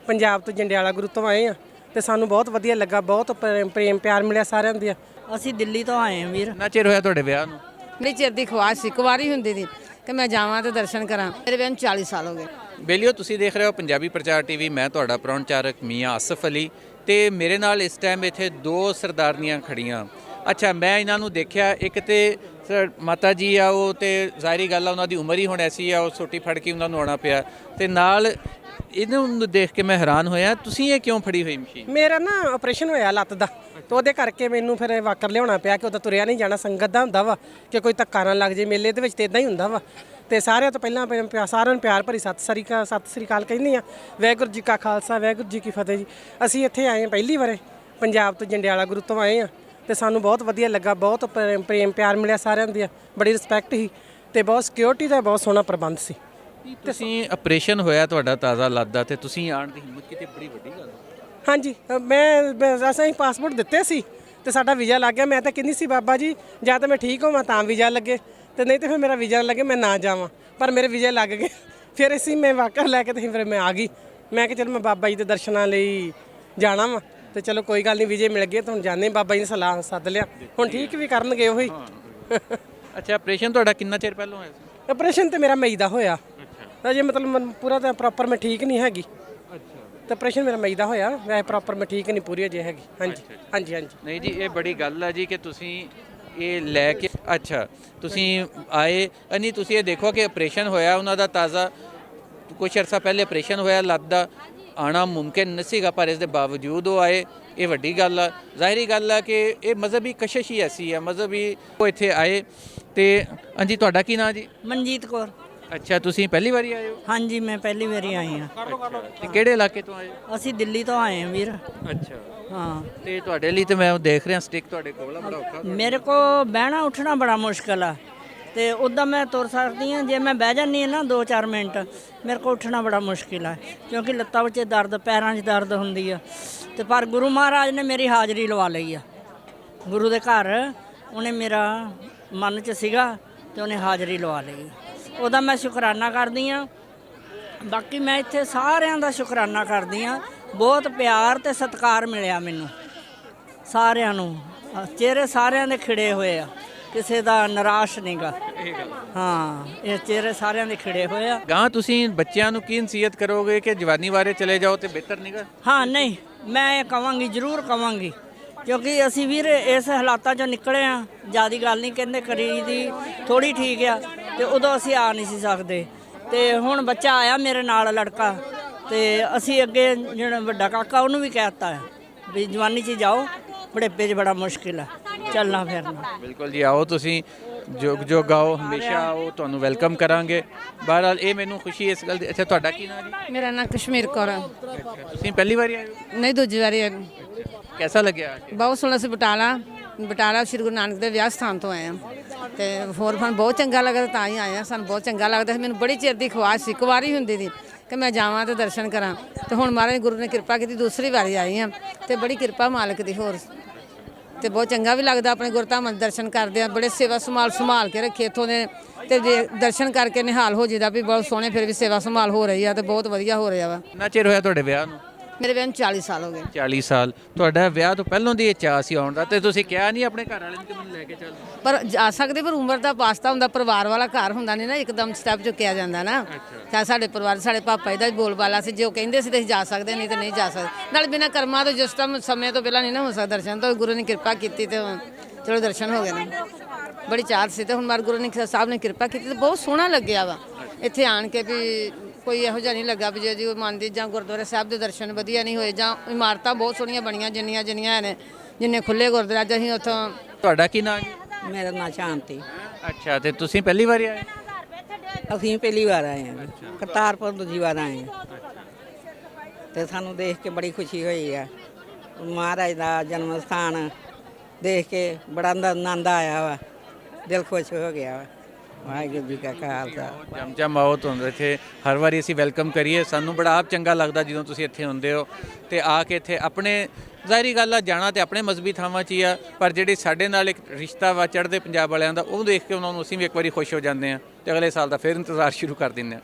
ਪੰਜਾਬ ਤੋਂ ਜੰਡਿਆਲਾ ਗੁਰੂ ਤੋਂ ਆਏ ਆ ਤੇ ਸਾਨੂੰ ਬਹੁਤ ਵਧੀਆ ਲੱਗਾ। ਬਹੁਤ ਪ੍ਰੇਮ ਪਿਆਰ ਮਿਲਿਆ ਸਾਰਿਆਂ ਦੇ। ਅਸੀਂ ਦਿੱਲੀ ਤੋਂ ਆਏ ਹਾਂ ਵੀਰ। ਕਿੰਨਾ ਚਿਰ ਹੋਇਆ ਤੁਹਾਡੇ ਵਿਆਹ ਨੂੰ? ਮੇਰੀ ਚਿਰ ਦੀ ਖਵਾਇਸ਼ ਸੀ, ਕੁਵਾਰੀ ਹੁੰਦੀ ਸੀ ਕਿ ਮੈਂ ਜਾਵਾਂ ਤੇ ਦਰਸ਼ਨ ਕਰਾਂ। ਮੇਰੇ ਵਿਆਹ ਨੂੰ 40 ਸਾਲ ਹੋ ਗਏ। ਬੇਲੀਓ, ਤੁਸੀਂ ਦੇਖ ਰਹੇ ਹੋ ਪੰਜਾਬੀ ਪ੍ਰਚਾਰ ਟੀਵੀ। ਮੈਂ ਤੁਹਾਡਾ ਪ੍ਰਾਹੁਣਚਾਰਕ ਮੀਆਂ ਆਸਫ ਅਲੀ ਤੇ ਮੇਰੇ ਨਾਲ ਇਸ ਟਾਈਮ ਇੱਥੇ ਦੋ ਸਰਦਾਰਨੀਆਂ ਖੜੀਆਂ। ਅੱਛਾ, ਮੈਂ ਇਹਨਾਂ ਨੂੰ ਦੇਖਿਆ, ਇੱਕ ਤੇ ਮਾਤਾ ਜੀ ਆ, ਉਹ ਤੇ ਜ਼ਾਹਿਰੀ ਗੱਲ ਆ ਉਹਨਾਂ ਦੀ ਉਮਰ ਹੀ ਹੁਣ ਐਸੀ ਆ, ਉਹ ਸੋਟੀ ਫੜ ਕੇ ਉਹਨਾਂ ਨੂੰ ਆਉਣਾ ਪਿਆ ਤੇ ਨਾਲ ਇਹਨੂੰ ਦੇਖ ਕੇ ਮੈਂ ਹੈਰਾਨ ਹੋਇਆ। ਤੁਸੀਂ ਇਹ ਕਿਉਂ ਫੜੀ ਹੋਈ ਮਸ਼ੀਨ? ਮੇਰਾ ਨਾ ਆਪਰੇਸ਼ਨ ਹੋਇਆ ਲੱਤ ਦਾ ਤੇ ਉਹਦੇ ਕਰਕੇ ਮੈਨੂੰ ਫਿਰ ਵਾਕਰ ਲਿਆਉਣਾ ਪਿਆ ਕਿ ਉਹਦਾ ਤੁਰਿਆ ਨਹੀਂ ਜਾਣਾ। ਸੰਗਤ ਦਾ ਹੁੰਦਾ ਵਾ ਕਿ ਕੋਈ ਧੱਕਾ ਨਾ ਲੱਗ ਜੇ। ਮੇਲੇ ਦੇ ਵਿੱਚ ਤੇ ਇਦਾਂ ਹੀ ਹੁੰਦਾ ਵਾ। ਤੇ ਸਾਰਿਆਂ ਤੋਂ ਪਹਿਲਾਂ ਸਾਰਿਆਂ ਨੂੰ ਪਿਆਰ ਭਰੀ ਸਤਿ ਸ੍ਰੀ ਅਕਾਲ ਕਹਿੰਦੀ ਆ। ਵਾਹਿਗੁਰੂ ਜੀ ਕਾ ਖਾਲਸਾ, ਵਾਹਿਗੁਰੂ ਜੀ ਕੀ ਫਤਿਹ ਜੀ। ਅਸੀਂ ਇੱਥੇ ਆਏ ਹਾਂ ਪਹਿਲੀ ਵਾਰ, ਪੰਜਾਬ ਤੋਂ ਜੰਡਿਆਲਾ ਗੁਰੂ ਤੋਂ ਆਏ ਆ ਤੇ ਸਾਨੂੰ ਬਹੁਤ ਵਧੀਆ ਲੱਗਾ। ਬਹੁਤ ਪ੍ਰੇਮ ਪਿਆਰ ਮਿਲਿਆ ਸਾਰਿਆਂ ਦੇ। ਬੜੀ ਰਿਸਪੈਕਟ ਸੀ ਤੇ ਬਹੁਤ ਸਿਕਿਉਰਿਟੀ ਦਾ ਬਹੁਤ ਸੋਹਣਾ ਪ੍ਰਬੰਧ ਸੀ। ਤੁਸੀਂ ਆਪਰੇਸ਼ਨ ਹੋਇਆ ਤੁਹਾਡਾ ਤਾਜ਼ਾ ਲੱਤ ਦਾ ਤੇ ਤੁਸੀਂ ਆਉਣ ਦੀ ਹਿੰਮਤ ਕੀਤੀ, ਬੜੀ ਵੱਡੀ ਗੱਲ। ਹਾਂਜੀ, ਮੈਂ ਅਸੀਂ ਪਾਸਪੋਰਟ ਦਿੱਤੇ ਸੀ ਤੇ ਸਾਡਾ ਵੀਜ਼ਾ ਲੱਗ ਗਿਆ। ਮੈਂ ਤਾਂ ਕਹਿੰਦੀ ਸੀ ਬਾਬਾ ਜੀ ਜਾਂ ਤਾਂ ਮੈਂ ਠੀਕ ਹੋਵਾਂ ਤਾਂ ਵੀਜ਼ਾ ਲੱਗੇ ਤੇ ਨਹੀਂ ਤੇ ਫਿਰ ਮੇਰਾ ਵੀਜ਼ਾ ਲੱਗੇ ਮੈਂ ਨਾ ਜਾਵਾਂ, ਪਰ ਮੇਰੇ ਵੀਜ਼ਾ ਲੱਗ ਗਏ। ਫਿਰ ਅਸੀਂ ਮੈਂ ਵਾਕਰ ਲੈ ਕੇ ਤੇ ਫਿਰ ਮੈਂ ਆ ਗਈ। ਮੈਂ ਕਿਹਾ ਚਲ ਮੈਂ ਬਾਬਾ ਜੀ ਦੇ ਦਰਸ਼ਨਾਂ ਲਈ ਜਾਣਾ ਵਾ ਤੇ ਚਲੋ ਕੋਈ ਗੱਲ ਨਹੀਂ, ਵੀਜ਼ੇ ਮਿਲ ਗਏ ਤਾਂ ਹੁਣ ਜਾਂਦੇ। ਬਾਬਾ ਜੀ ਨੇ ਸਲਾਹ ਸੱਦ ਲਿਆ, ਹੁਣ ਠੀਕ ਵੀ ਕਰਨਗੇ ਉਹੀ। ਅੱਛਾ, ਆਪਰੇਸ਼ਨ ਤੁਹਾਡਾ ਕਿੰਨਾ ਚਿਰ ਪਹਿਲਾਂ ਹੋਇਆ ਸੀ? ਆਪਰੇਸ਼ਨ ਤੇ ਮੇਰਾ ਮਈ ਦਾ ਹੋਇਆ ਅਜੇ, ਮਤਲਬ ਪੂਰਾ ਤਾਂ ਪ੍ਰੋਪਰ ਮੈਂ ਠੀਕ ਨਹੀਂ ਹੈਗੀ। ਤਾਂ ਆਪਰੇਸ਼ਨ ਮੇਰਾ ਮਈ ਦਾ ਹੋਇਆ, ਵੈਸੇ ਪ੍ਰੋਪਰ ਮੈਂ ਠੀਕ ਨਹੀਂ ਪੂਰੀ ਅਜੇ ਹੈਗੀ। ਹਾਂਜੀ ਹਾਂਜੀ ਹਾਂਜੀ। ਨਹੀਂ ਜੀ, ਇਹ ਬੜੀ ਗੱਲ ਆ ਜੀ ਕਿ ਤੁਸੀਂ ਇਹ ਲੈ ਕੇ ਅੱਛਾ ਤੁਸੀਂ ਆਏ। ਨਹੀਂ, ਤੁਸੀਂ ਇਹ ਦੇਖੋ ਕਿ ਆਪਰੇਸ਼ਨ ਹੋਇਆ ਉਹਨਾਂ ਦਾ ਤਾਜ਼ਾ, ਕੁਛ ਅਰਸਾ ਪਹਿਲੇ ਆਪਰੇਸ਼ਨ ਹੋਇਆ ਲੱਤ ਦਾ। ਆਉਣਾ ਮੁਮਕਿਨ ਨਹੀਂ ਸੀਗਾ ਪਰ ਇਸ ਦੇ ਬਾਵਜੂਦ ਉਹ ਆਏ, ਇਹ ਵੱਡੀ ਗੱਲ ਆ। ਜ਼ਾਹਿਰੀ ਗੱਲ ਆ ਕਿ ਇਹ ਮਜ਼ਹਬੀ ਕਸ਼ਿਸ਼ ਹੀ ਐਸੀ ਆ, ਮਜ਼ਹਬੀ ਉਹ ਇੱਥੇ ਆਏ। ਤੇ ਹਾਂਜੀ, ਤੁਹਾਡਾ ਕੀ ਨਾਂ ਜੀ? ਮਨਜੀਤ ਕੌਰ। ਅੱਛਾ, ਤੁਸੀਂ ਪਹਿਲੀ ਵਾਰੀ ਆਏ ਹੋ? ਹਾਂਜੀ, ਮੈਂ ਪਹਿਲੀ ਵਾਰੀ ਆਈ ਹਾਂ। ਤੇ ਕਿਹੜੇ ਇਲਾਕੇ ਤੋਂ ਆਏ ਹੋ? ਅਸੀਂ ਦਿੱਲੀ ਤੋਂ ਆਏ ਹਾਂ ਵੀਰ। ਅੱਛਾ, ਹਾਂ। ਤੇ ਤੁਹਾਡੇ ਲਈ ਤੇ ਮੈਂ ਦੇਖ ਰਿਹਾ ਸਟਿਕ ਤੁਹਾਡੇ ਕੋਲ ਆ, ਬੜਾ ਔਖਾ। ਮੇਰੇ ਕੋ ਬਹਿਣਾ ਉੱਠਣਾ ਬੜਾ ਮੁਸ਼ਕਲ ਆ ਤੇ ਉੱਦਾਂ ਮੈਂ ਤੁਰ ਸਕਦੀ ਹਾਂ। ਜੇ ਮੈਂ ਬਹਿ ਜਾਂਦੀ ਹਾਂ ਨਾ 2-4 ਮਿੰਟ, ਮੇਰੇ ਕੋ ਉੱਠਣਾ ਬੜਾ ਮੁਸ਼ਕਿਲ ਆ ਕਿਉਂਕਿ ਲੱਤਾਂ ਵਿੱਚ ਦਰਦ, ਪੈਰਾਂ 'ਚ ਦਰਦ ਹੁੰਦੀ ਆ। ਤੇ ਪਰ ਗੁਰੂ ਮਹਾਰਾਜ ਨੇ ਮੇਰੀ ਹਾਜ਼ਰੀ ਲਵਾ ਲਈ ਆ। ਗੁਰੂ ਦੇ ਘਰ ਉਹਨੇ ਮੇਰਾ ਮਨ 'ਚ ਸੀਗਾ ਤੇ ਉਹਨੇ ਹਾਜ਼ਰੀ ਲਵਾ ਲਈ। ਉਹਦਾ ਮੈਂ ਸ਼ੁਕਰਾਨਾ ਕਰਦੀ ਹਾਂ। ਬਾਕੀ ਮੈਂ ਇੱਥੇ ਸਾਰਿਆਂ ਦਾ ਸ਼ੁਕਰਾਨਾ ਕਰਦੀ ਹਾਂ। ਬਹੁਤ ਪਿਆਰ ਤੇ ਸਤਿਕਾਰ ਮਿਲਿਆ ਮੈਨੂੰ ਸਾਰਿਆਂ ਨੂੰ। ਚਿਹਰੇ ਸਾਰਿਆਂ ਦੇ ਖਿੜੇ ਹੋਏ ਆ, ਕਿਸੇ ਦਾ ਨਿਰਾਸ਼ ਨਹੀਂਗਾ। ਹਾਂ, ਇਹ ਚਿਹਰੇ ਸਾਰਿਆਂ ਦੇ ਖਿੜੇ ਹੋਏ ਆ। ਗਾਂ ਤੁਸੀਂ ਬੱਚਿਆਂ ਨੂੰ ਕੀ ਨਸੀਹਤ ਕਰੋਗੇ ਕਿ ਜਵਾਨੀ ਬਾਰੇ ਚਲੇ ਜਾਓ ਤੇ ਬਿਹਤਰ ਨਹੀਂਗਾ? ਹਾਂ, ਨਹੀਂ, ਮੈਂ ਇਹ ਕਵਾਂਗੀ, ਜ਼ਰੂਰ ਕਵਾਂਗੀ, ਕਿਉਂਕਿ ਅਸੀਂ ਵੀਰ ਇਸ ਹਾਲਾਤਾਂ 'ਚੋਂ ਨਿਕਲੇ ਆ। ਜ਼ਿਆਦਾ ਗੱਲ ਨਹੀਂ ਕਹਿੰਦੇ ਕਰੀ ਦੀ, ਥੋੜੀ ਠੀਕ ਆ ਤੇ ਉਦੋਂ ਅਸੀਂ ਆ ਨਹੀਂ ਸੀ ਸਕਦੇ। ਤੇ ਹੁਣ ਬੱਚਾ ਆਇਆ ਮੇਰੇ ਨਾਲ, ਲੜਕਾ, ਤੇ ਅਸੀਂ ਅੱਗੇ ਜਿਹੜਾ ਵੱਡਾ ਕਾਕਾ ਉਹਨੂੰ ਵੀ ਕਹਿ ਦਿੱਤਾ ਹੈ ਵੀ ਜਵਾਨੀ 'ਚ ਜਾਓ, ਬੁਢੇਪੇ 'ਚ ਬੜਾ ਮੁਸ਼ਕਿਲ ਆ ਚੱਲਣਾ ਫਿਰਨਾ। ਬਿਲਕੁਲ ਜੀ, ਆਓ ਤੁਸੀਂ ਜੋ ਗਾਓ, ਹਮੇਸ਼ਾ ਆਓ, ਤੁਹਾਨੂੰ ਵੈਲਕਮ ਕਰਾਂਗੇ। ਬਹਰਹਾਲ ਇਹ ਮੈਨੂੰ ਖੁਸ਼ੀ ਇਸ ਗੱਲ ਦੀ। ਅੱਛਾ, ਤੁਹਾਡਾ ਕੀ ਨਾਮ ਜੀ? ਮੇਰਾ ਨਾਮ ਕਸ਼ਮੀਰ ਕੌਰ ਹੈ। ਤੁਸੀਂ ਪਹਿਲੀ ਵਾਰੀ ਆਏ ਹੋ? ਨਹੀਂ, ਦੂਜੀ ਵਾਰੀ ਆਈ। ਕੈਸਾ ਲੱਗਿਆ ਆ ਕੇ? ਬਹੁਤ ਸੋਹਣਾ ਸੀ। ਬਟਾਲਾ ਸ਼੍ਰੀ ਗੁਰੂ ਨਾਨਕ ਦੇ ਵਿਆਹ ਸਥਾਨ ਤੋਂ ਆਏ ਹਾਂ ਤੇ ਹੋਰ ਸਾਨੂੰ ਬਹੁਤ ਚੰਗਾ ਲੱਗਦਾ, ਤਾਂ ਹੀ ਆਏ ਹਾਂ। ਸਾਨੂੰ ਬਹੁਤ ਚੰਗਾ ਲੱਗਦਾ ਸੀ। ਮੈਨੂੰ ਬੜੀ ਚਿਰ ਦੀ ਖਵਾਇਸ਼ ਸੀ, ਕੁਵਾਰੀ ਹੁੰਦੀ ਸੀ ਕਿ ਮੈਂ ਜਾਵਾਂ ਤੇ ਦਰਸ਼ਨ ਕਰਾਂ। ਤੇ ਹੁਣ ਮਹਾਰਾਜ ਗੁਰੂ ਨੇ ਕਿਰਪਾ ਕੀਤੀ, ਦੂਸਰੀ ਵਾਰੀ ਆਈ ਹਾਂ ਤੇ ਬੜੀ ਕਿਰਪਾ ਮਾਲਕ ਦੀ। ਹੋਰ ਤੇ ਬਹੁਤ ਚੰਗਾ ਵੀ ਲੱਗਦਾ ਆਪਣੇ ਗੁਰਧਾਮਾਂ ਦੇ ਦਰਸ਼ਨ ਕਰਦੇ ਆ। ਬੜੇ ਸੇਵਾ ਸੰਭਾਲ ਕੇ ਰੱਖੇ ਇੱਥੋਂ ਦੇ ਤੇ ਦਰਸ਼ਨ ਕਰਕੇ ਨਿਹਾਲ ਹੋ ਜਾਈਦਾ ਵੀ ਬਹੁਤ ਸੋਹਣੇ। ਫਿਰ ਵੀ ਸੇਵਾ ਸੰਭਾਲ ਹੋ ਰਹੀ ਆ ਤੇ ਬਹੁਤ ਵਧੀਆ ਹੋ ਰਿਹਾ ਵਾ। ਕਿੰਨਾ ਚਿਰ ਹੋਇਆ ਤੁਹਾਡੇ ਵਿਆਹ ਨੂੰ? ਮੇਰੇ ਵਿਆਹ ਨੂੰ 40 ਸਾਲ ਹੋ ਗਏ। 40 ਸਾਲ। ਤੁਹਾਡਾ ਵਿਆਹ ਤੋਂ ਪਹਿਲਾਂ ਦੀ ਇਹ ਚਾਅ ਸੀ ਆਉਣ ਦਾ ਤੇ ਤੁਸੀਂ ਕਿਹਾ ਨਹੀਂ ਆਪਣੇ ਘਰ ਵਾਲੇ ਨੂੰ ਕਿ ਮੈਨੂੰ ਲੈ ਕੇ ਚੱਲ? ਪਰ ਜਾ ਸਕਦੇ, ਪਰ ਉਮਰ ਦਾ ਵਾਸਤਾ ਹੁੰਦਾ, ਪਰਿਵਾਰ ਵਾਲਾ ਘਰ ਹੁੰਦਾ ਨਹੀਂ ਨਾ, ਇੱਕਦਮ ਸਟੈਪ ਚੁੱਕਿਆ ਜਾਂਦਾ ਨਾ। ਤਾਂ ਸਾਡੇ ਪਰਿਵਾਰ, ਸਾਡੇ ਪਾਪਾ ਜੀ ਦਾ ਬੋਲ ਬਾਲਾ ਸੀ, ਜੇ ਉਹ ਕਹਿੰਦੇ ਸੀ ਤੇ ਅਸੀਂ ਜਾ ਸਕਦੇ, ਨਹੀਂ ਤੇ ਨਹੀਂ ਜਾ ਸਕਦੇ। ਨਾਲ ਬਿਨਾਂ ਕਰਮਾਂ ਤੋਂ ਜਿਸ ਟਾਈਮ ਸਮੇਂ ਤੋਂ ਪਹਿਲਾਂ ਨਹੀਂ ਨਾ ਹੋ ਸਕਦਾ ਦਰਸ਼ਨ, ਤਾਂ ਗੁਰੂ ਨੇ ਕਿਰਪਾ ਕੀਤੀ ਤੇ ਚਲੋ ਦਰਸ਼ਨ ਹੋ ਗਏ ਨੇ। ਬੜੀ ਚਾਹਤ ਸੀ ਤੇ ਹੁਣ ਮਾਰ ਗੁਰੂ ਨੇ ਸਾਹਿਬ ਨੇ ਕਿਰਪਾ ਕੀਤੀ ਤੇ ਬਹੁਤ ਸੋਹਣਾ ਲੱਗਿਆ ਵਾ ਇੱਥੇ ਆਣ ਕੇ। ਵੀ ਕੋਈ ਇਹੋ ਜਿਹਾ ਨਹੀਂ ਲੱਗਾ ਵੀ ਜੇ ਉਹ ਮੰਨਦੀ ਜਾਂ ਗੁਰਦੁਆਰਾ ਸਾਹਿਬ ਦੇ ਦਰਸ਼ਨ ਵਧੀਆ ਨਹੀਂ ਹੋਏ, ਜਾਂ ਇਮਾਰਤਾਂ ਬਹੁਤ ਸੋਹਣੀਆਂ ਬਣੀਆਂ ਜਿੰਨੀਆਂ ਨੇ, ਜਿੰਨੇ ਖੁੱਲੇ ਗੁਰਦੁਆਰਾ। ਅੱਜ ਅਸੀਂ ਉੱਥੋਂ। ਤੁਹਾਡਾ ਕੀ ਨਾਮ ਜੀ? ਮੇਰਾ ਨਾਂ ਸ਼ਾਂਤੀ। ਅੱਛਾ, ਤੇ ਤੁਸੀਂ ਪਹਿਲੀ ਵਾਰੀ ਆਏ? ਅਸੀਂ ਪਹਿਲੀ ਵਾਰ ਆਏ ਹਾਂ, ਕਰਤਾਰਪੁਰ ਦੂਜੀ ਵਾਰ ਆਏ ਹਾਂ ਤੇ ਸਾਨੂੰ ਦੇਖ ਕੇ ਬੜੀ ਖੁਸ਼ੀ ਹੋਈ ਆ। ਮਹਾਰਾਜ ਦਾ ਜਨਮ ਸਥਾਨ ਦੇਖ ਕੇ ਬੜਾ ਆਨੰਦ ਆਇਆ ਵਾ, ਦਿਲ ਖੁਸ਼ ਹੋ ਗਿਆ ਵਾ। ਵਾਹਿਗੁਰੂ ਜੀ ਕਾ ਖਾਲਸਾ। ਜਮ ਆਓ, ਤੁਹਾਨੂੰ ਇੱਥੇ ਹਰ ਵਾਰੀ ਅਸੀਂ ਵੈਲਕਮ ਕਰੀਏ। ਸਾਨੂੰ ਬੜਾ ਆਪ ਚੰਗਾ ਲੱਗਦਾ ਜਦੋਂ ਤੁਸੀਂ ਇੱਥੇ ਹੁੰਦੇ ਹੋ ਤੇ ਆ ਕੇ ਇੱਥੇ ਆਪਣੇ, ਜ਼ਾਹਿਰੀ ਗੱਲ ਆ, ਜਾਣਾ ਤੇ ਆਪਣੇ ਮਜ਼ਹਬੀ ਥਾਵਾਂ 'ਚ ਹੀ ਆ, ਪਰ ਜਿਹੜੀ ਸਾਡੇ ਨਾਲ ਇੱਕ ਰਿਸ਼ਤਾ ਵਾ ਚੜ੍ਹਦੇ ਪੰਜਾਬ ਵਾਲਿਆਂ ਦਾ, ਉਹ ਦੇਖ ਕੇ ਉਹਨਾਂ ਨੂੰ ਅਸੀਂ ਵੀ ਇੱਕ ਵਾਰੀ ਖੁਸ਼ ਹੋ ਜਾਂਦੇ ਹਾਂ ਤੇ ਅਗਲੇ ਸਾਲ ਦਾ ਫਿਰ ਇੰਤਜ਼ਾਰ ਸ਼ੁਰੂ ਕਰ ਦਿੰਦੇ ਹਾਂ।